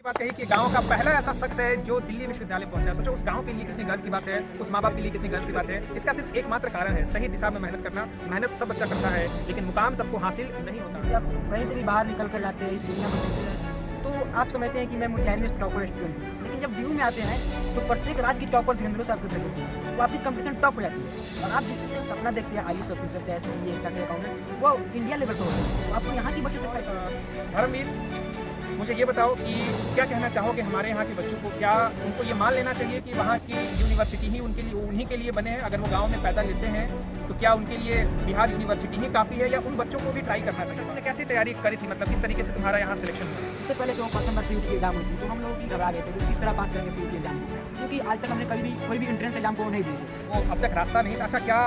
बात कही कि गांव का पहला ऐसा शख्स है जो दिल्ली विश्वविद्यालय पहुंचा है। सोचो उस गांव के लिए कितनी गर्व की बात है, उस माँ बाप के लिए कितनी गर्व की बात है। इसका सिर्फ एकमात्र कारण है सही दिशा में मेहनत करना। मेहनत सब बच्चा करता है लेकिन मुकाम सबको हासिल नहीं होता। आप कहीं से भी बाहर निकल कर जाते हैं इस दुनिया में देखते हैं तो आप समझते हैं कि मैं मोतिहारी में टॉपर स्टूडेंट हूँ, लेकिन जब ड्यू में आते हैं तो प्रत्येक राज्य की टॉपर धीरेन्द्र साहब की होती है, तो आपकी कंपटीशन टॉप हो जाती है। और आप जिससे सपना देखते हैं IAS ऑफिसर चाहे CA चार्टर्ड अकाउंटेंट, वो इंडिया लेवल पर होता है। तो आपको यहाँ की बच्चे से धर्मवीर, मुझे ये बताओ कि क्या कहना चाहोगे हमारे यहाँ के बच्चों को? क्या उनको ये मान लेना चाहिए कि वहाँ की यूनिवर्सिटी ही उन्हीं के लिए बने हैं? अगर वो गांव में पैदा लेते हैं तो क्या उनके लिए बिहार यूनिवर्सिटी ही काफ़ी है या उन बच्चों को भी ट्राई करना चाहिए? तुमने कैसी तैयारी करी थी, मतलब किस तरीके से तुम्हारा यहाँ सिलेक्शन हुआ? सबसे पहले तो प्रथम बार CUT एग्जाम हुई थी तो हम लोग भी घबरा गए थे कि किस तरह पास करेंगे CUT एग्जाम, क्योंकि आज तक हमने कभी भी कोई भी एंट्रेंस एग्जाम को नहीं दिए थे। वो अब तक रास्ता नहीं था। अच्छा, क्या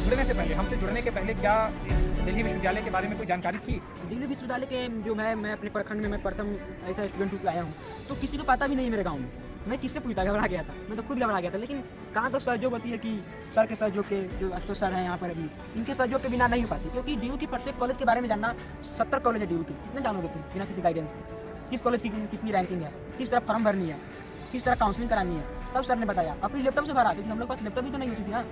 जुड़ने से पहले, हमसे जुड़ने के पहले क्या इस दिल्ली विश्वविद्यालय के बारे में कोई जानकारी थी? दिल्ली विश्वविद्यालय के जो मैं अपने प्रखंड में मैं प्रथम ऐसा स्टूडेंट रूप लाया हूँ, तो किसी को पता भी नहीं मेरे गाँव में। मैं किससे पूछता, घबरा गया था, मैं तो खुद घबरा गया था। लेकिन कहाँ तो सहयोग होती है कि सर के सहयोग के, जो आशुतोष सर हैं यहाँ पर अभी, इनके सहयोग के बिना नहीं हो पाती। क्योंकि DU की प्रत्येक कॉलेज के बारे में जानना, 70 कॉलेज है DU की, कितने जानोगे तुम बिना किसी गाइडेंस के? किस कॉलेज की कितनी रैंकिंग है, किस तरह फॉर्म भरनी है, किस तरह काउंसलिंग करानी है, सब सर ने बताया। अपनी लैपटॉप से भरा, क्योंकि हम लोग पास लैपटॉप भी तो नहीं होती थी ना,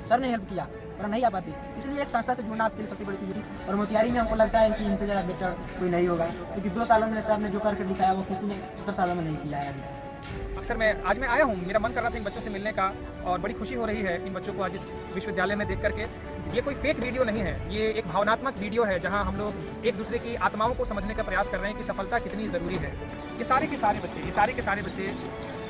सर ने हेल्प किया और नहीं आ पाती। इसलिए एक संस्था से जुड़ना आपके लिए सबसे बड़ी चीज़ थी। और मोतिहारी में हमको लगता है कि इनसे ज़्यादा बेटर कोई नहीं होगा, क्योंकि 2 सालों में सर ने जो करके दिखाया वो किसी ने 70 सालों में नहीं किया है अभी। अक्सर आज मैं आया हूँ, मेरा मन कर रहा था इन बच्चों से मिलने का और बड़ी खुशी हो रही है इन बच्चों को आज इस विश्वविद्यालय में देख करके। ये कोई फेक वीडियो नहीं है, ये एक भावनात्मक वीडियो है जहाँ हम लोग एक दूसरे की आत्माओं को समझने का प्रयास कर रहे हैं कि सफलता कितनी ज़रूरी है। ये सारे के सारे बच्चे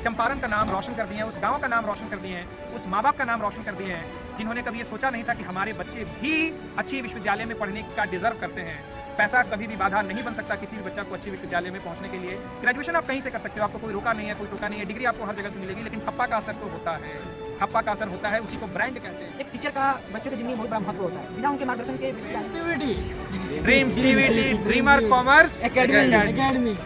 चंपारण का नाम रोशन कर दिए हैं, उस गांव का नाम रोशन कर दिए हैं, उस माँ बाप का नाम रोशन कर दिए हैं जिन्होंने कभी ये सोचा नहीं था कि हमारे बच्चे भी अच्छी विश्वविद्यालय में पढ़ने का डिजर्व करते हैं। पैसा कभी भी बाधा नहीं बन सकता किसी भी बच्चा को अच्छी विश्वविद्यालय में पहुंचने के लिए। ग्रेजुएशन आप कहीं से कर सकते हो, आपको कोई रोका नहीं है, कोई टोका नहीं है, डिग्री आपको हर जगह से मिलेगी, लेकिन खप्पा का असर तो होता है। खप्पा का असर होता है, उसी को ब्रांड कहते हैं। एक टीचर का बच्चों की जिंदगी में बहुत बड़ा महत्व होता है। बिना उनके मार्गदर्शन के dream CVT dreamer commerce academy.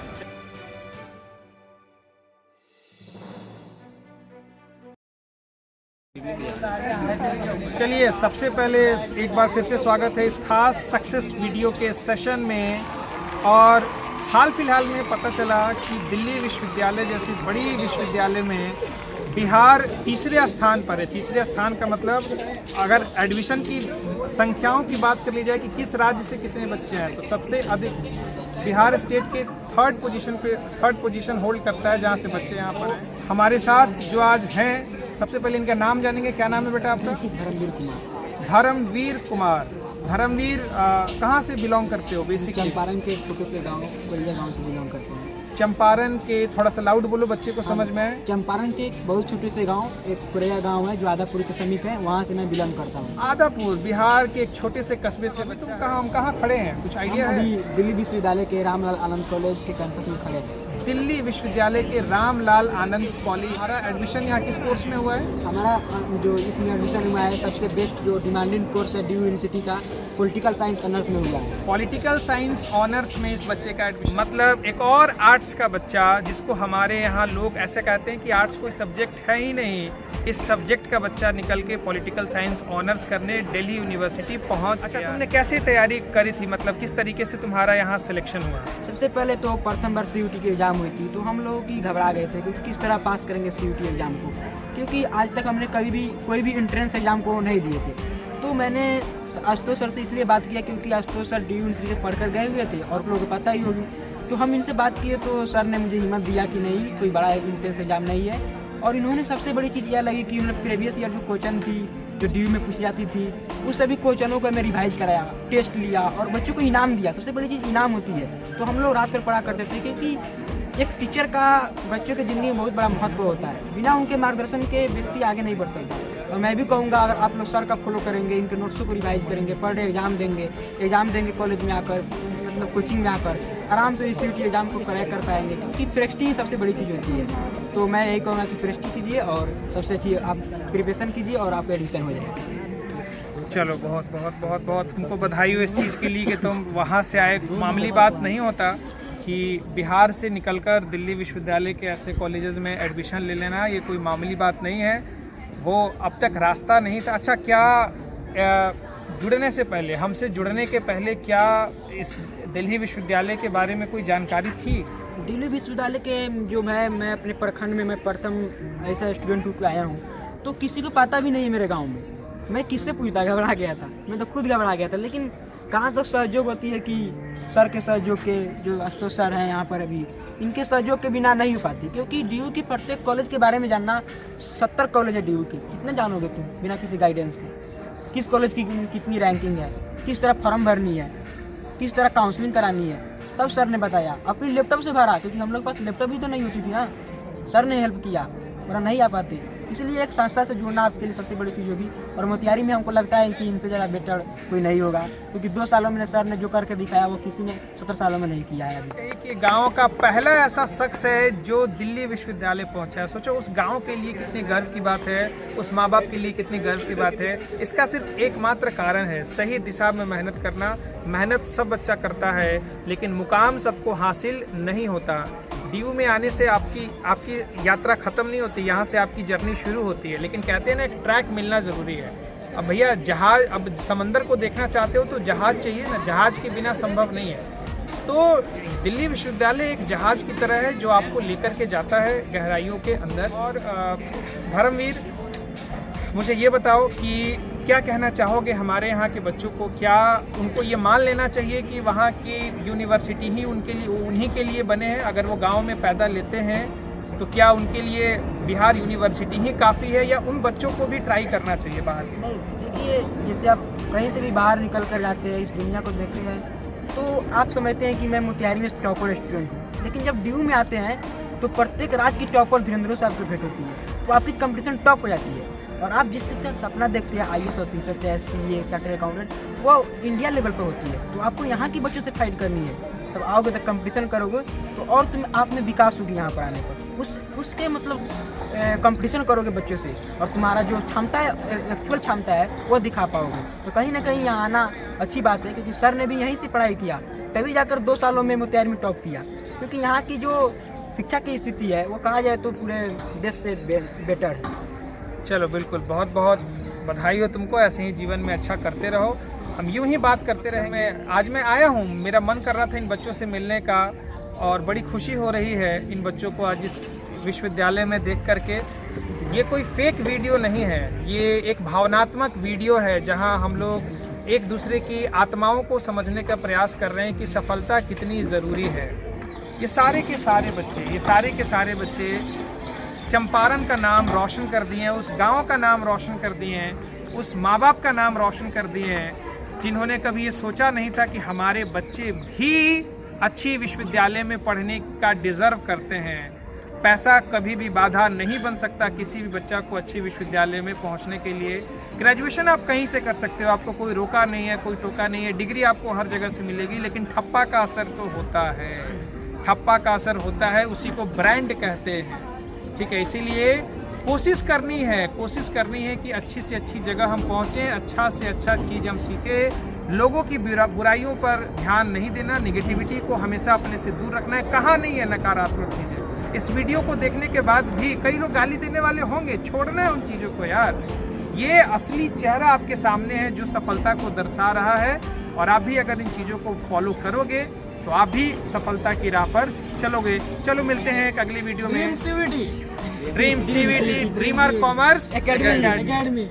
चलिए, सबसे पहले एक बार फिर से स्वागत है इस खास सक्सेस वीडियो के सेशन में। और हाल फिलहाल में पता चला कि दिल्ली विश्वविद्यालय जैसी बड़ी विश्वविद्यालय में बिहार तीसरे स्थान पर है। तीसरे स्थान का मतलब अगर एडमिशन की संख्याओं की बात कर ली जाए कि किस राज्य से कितने बच्चे हैं, तो सबसे अधिक बिहार स्टेट के थर्ड पोजीशन होल्ड करता है जहाँ से बच्चे यहाँ पर हैं। हमारे साथ जो आज हैं, सबसे पहले इनका नाम जानेंगे। क्या नाम है बेटा आपका? धर्मवीर कुमार। धर्मवीर, कहाँ से बिलोंग करते हो बेसिकली? चंपारण के छोटे से गाँव कोरिया गाँव से बिलोंग करते हैं। चंपारण के, थोड़ा सा लाउड बोलो बच्चे को समझ में आए। चंपारण के एक बहुत छोटे से गांव, एक कोरिया गांव है जो आदापुर के समीप है, वहां से मैं बिलोंग करता हूं। आदापुर बिहार के एक छोटे से कस्बे से बच्चा। हम कहाँ खड़े हैं, कुछ आइडिया है? दिल्ली विश्वविद्यालय के रामलाल आनंद कॉलेज के कैंपस में खड़े हैं। दिल्ली विश्वविद्यालय के रामलाल आनंद कॉलेज। हमारा एडमिशन यहाँ किस कोर्स में हुआ है? हमारा जो इसमें एडमिशन हुआ है, सबसे बेस्ट जो डिमांडिंग कोर्स है DU यूनिवर्सिटी का, पॉलिटिकल साइंस ऑनर्स में हुआ है। पॉलिटिकल साइंस ऑनर्स में इस बच्चे का एडमिशन, मतलब एक और आर्ट्स का बच्चा, जिसको हमारे यहाँ लोग ऐसे कहते हैं कि आर्ट्स कोई सब्जेक्ट है ही नहीं, इस सब्जेक्ट का बच्चा निकल के पॉलिटिकल साइंस ऑनर्स करने दिल्ली यूनिवर्सिटी पहुँच गया। अच्छा, तुमने कैसे तैयारी करी थी, मतलब किस तरीके से तुम्हारा यहाँ सिलेक्शन हुआ? सबसे पहले तो प्रथम बार CUT की एग्जाम हुई थी तो हम लोग ही घबरा गए थे कि किस तरह पास करेंगे CUT एग्जाम को, क्योंकि आज तक हमने कभी भी कोई भी एंट्रेंस एग्जाम को नहीं दिए थे। तो मैंने आशुतोष सर से इसलिए बात किया क्योंकि आशुतोष सर DU यूनिवर्सिटी से पढ़कर गए हुए थे और लोगों को पता ही होगी। तो हम इनसे बात किए तो सर ने मुझे हिम्मत दिया कि नहीं, कोई बड़ा एंट्रेंस एग्जाम नहीं है। और इन्होंने सबसे बड़ी चीज़ यह लगी कि उन्होंने प्रीवियस ईयर जो क्वेश्चन थी जो DU में पूछी जाती थी, उस सभी क्वेश्चनों को मैं रिवाइज कराया, टेस्ट लिया और बच्चों को इनाम दिया। सबसे बड़ी चीज़ इनाम होती है। तो हम लोग रात पर पढ़ा करते थे, क्योंकि एक टीचर का बच्चों की ज़िंदगी में बहुत बड़ा महत्व होता है। बिना उनके मार्गदर्शन के व्यक्ति आगे नहीं बढ़ सकता। और मैं भी कहूँगा, अगर आप लोग सर का फॉलो करेंगे, इनके नोट्सों को रिवाइज करेंगे, पर डे एग्जाम देंगे कॉलेज में आकर, मतलब कोचिंग में आकर, आराम से इस CUT एग्जाम को क्रैक कर पाएंगे, क्योंकि प्रेस्टीज सबसे बड़ी चीज़ होती है। तो मैं यही कहूँगा कि प्रेस्टीज कीजिए और सबसे अच्छी आप प्रिपरेशन कीजिए और आपका एडमिशन हो जाएगा। चलो, बहुत बहुत बहुत बहुत तुमको बधाई हो इस चीज़ के लिए कि तुम वहाँ से आए। मामूली बात नहीं होता कि बिहार से निकलकर दिल्ली विश्वविद्यालय के ऐसे कॉलेजेस में एडमिशन ले लेना, ये कोई मामूली बात नहीं है। वो अब तक रास्ता नहीं था। अच्छा, क्या जुड़ने से पहले, हमसे जुड़ने के पहले क्या इस दिल्ली विश्वविद्यालय के बारे में कोई जानकारी थी? दिल्ली विश्वविद्यालय के जो मैं अपने प्रखंड में मैं प्रथम ऐसा स्टूडेंट रूप में आया हूँ, तो किसी को पता भी नहीं है मेरे गांव में। मैं किससे पूछता, घबरा गया था, मैं तो खुद घबरा गया था। लेकिन कहाँ तक सहयोग होती है कि सर के सहयोग के, जो आशुतोष सर हैं यहाँ पर अभी, इनके सहयोग के बिना नहीं हो पाती। क्योंकि DU की प्रत्येक कॉलेज के बारे में जानना, 70 कॉलेज है DU के, कितने जानोगे तुम बिना किसी गाइडेंस के? किस कॉलेज की कितनी रैंकिंग है, किस तरह फॉर्म भरनी है, किस तरह काउंसलिंग करानी है, सब सर ने बताया। अपनी लैपटॉप से भरा, क्योंकि हम लोग के पास लैपटॉप भी तो नहीं होती थी ना, सर ने हेल्प किया, वरना नहीं आ पाते। इसलिए एक संस्था से जुड़ना आपके लिए सबसे बड़ी चीज़ होगी। और मोतिहारी में हमको लगता है कि इनसे ज़्यादा बेटर कोई नहीं होगा, क्योंकि 2 सालों में सर ने जो करके दिखाया वो किसी ने 17 सालों में नहीं किया है अभी। कि गांव का पहला ऐसा शख्स है जो दिल्ली विश्वविद्यालय पहुंचा है। सोचो उस गांव के लिए कितनी गर्व की बात है, उस माँ बाप के लिए कितनी गर्व की बात है। इसका सिर्फ एकमात्र कारण है सही दिशा में मेहनत करना। मेहनत सब बच्चा करता है, लेकिन मुकाम सबको हासिल नहीं होता। DU में आने से आपकी यात्रा ख़त्म नहीं होती, यहाँ से आपकी जर्नी शुरू होती है। लेकिन कहते हैं ना, एक ट्रैक मिलना ज़रूरी है। अब भैया जहाज, अब समंदर को देखना चाहते हो तो जहाज़ चाहिए ना, जहाज़ के बिना संभव नहीं है। तो दिल्ली विश्वविद्यालय एक जहाज़ की तरह है जो आपको लेकर के जाता है गहराइयों के अंदर। और धर्मवीर, मुझे ये बताओ कि क्या कहना चाहोगे हमारे यहाँ के बच्चों को? क्या उनको ये मान लेना चाहिए कि वहाँ की यूनिवर्सिटी ही उन्हीं के लिए बने हैं? अगर वो गांव में पैदा लेते हैं तो क्या उनके लिए बिहार यूनिवर्सिटी ही काफ़ी है, या उन बच्चों को भी ट्राई करना चाहिए बाहर? नहीं, देखिए, जैसे आप कहीं से भी बाहर निकल कर जाते हैं, इस दुनिया को देखते हैं, तो आप समझते हैं कि मैं मोतिहारी में टॉपर स्टूडेंट हूँ। लेकिन जब DU में आते हैं तो प्रत्येक राज्य की टॉपर धीरेन्द्र से आपको भेंट होती है, तो आपकी कंपटीशन टॉप हो जाती है। और आप जिस शिक्षा सपना देखते हैं, IAS ऑफिसर, चाहे CA, चार्टर्ड अकाउंटेंट, वो इंडिया लेवल पर होती है। तो आपको यहाँ की बच्चों से फाइट करनी है। तब आओगे तो कंपटीशन करोगे तो और आप में विकास होगी यहाँ पर आने पर। उसके मतलब कंपटीशन करोगे बच्चों से, और तुम्हारा जो क्षमता है, एक्चुअल क्षमता है, वो दिखा पाओगे। तो कहीं ना कहीं यहाँ आना अच्छी बात है, क्योंकि सर ने भी यहीं से पढ़ाई किया, तभी जाकर 2 सालों में मोतिहारी में टॉप किया। क्योंकि यहाँ की जो शिक्षा की स्थिति है वो कहा जाए तो पूरे देश से बेटर है। चलो बिल्कुल, बहुत बहुत बधाई हो तुमको, ऐसे ही जीवन में अच्छा करते रहो, हम यूं ही बात करते रहेंगे। आज मैं आया हूं, मेरा मन कर रहा था इन बच्चों से मिलने का, और बड़ी खुशी हो रही है इन बच्चों को आज इस विश्वविद्यालय में देख करके। ये कोई फेक वीडियो नहीं है, ये एक भावनात्मक वीडियो है जहां हम लोग एक दूसरे की आत्माओं को समझने का प्रयास कर रहे हैं कि सफलता कितनी ज़रूरी है। ये सारे के सारे बच्चे चंपारण का नाम रोशन कर दिए हैं, उस गांव का नाम रोशन कर दिए हैं, उस माँ बाप का नाम रोशन कर दिए हैं, जिन्होंने कभी ये सोचा नहीं था कि हमारे बच्चे भी अच्छी विश्वविद्यालय में पढ़ने का डिज़र्व करते हैं। पैसा कभी भी बाधा नहीं बन सकता किसी भी बच्चा को अच्छी विश्वविद्यालय में पहुंचने के लिए। ग्रेजुएशन आप कहीं से कर सकते हो, आपको कोई रोका नहीं है, कोई टोका नहीं है, डिग्री आपको हर जगह से मिलेगी, लेकिन ठप्पा का असर तो होता है, ठप्पा का असर होता है, उसी को ब्रांड कहते हैं। ठीक है, इसीलिए कोशिश करनी है कि अच्छी से अच्छी जगह हम पहुँचें, अच्छा से अच्छा चीज़ हम सीखें। लोगों की बुराइयों पर ध्यान नहीं देना, निगेटिविटी को हमेशा अपने से दूर रखना है। कहाँ नहीं है नकारात्मक चीज़ें। इस वीडियो को देखने के बाद भी कई लोग गाली देने वाले होंगे, छोड़ना है उन चीज़ों को यार। ये असली चेहरा आपके सामने है जो सफलता को दर्शा रहा है, और आप भी अगर इन चीज़ों को फॉलो करोगे तो आप भी सफलता की राह पर चलोगे। चलो मिलते हैं एक अगली वीडियो में। Dream CVT, dreamer commerce academy.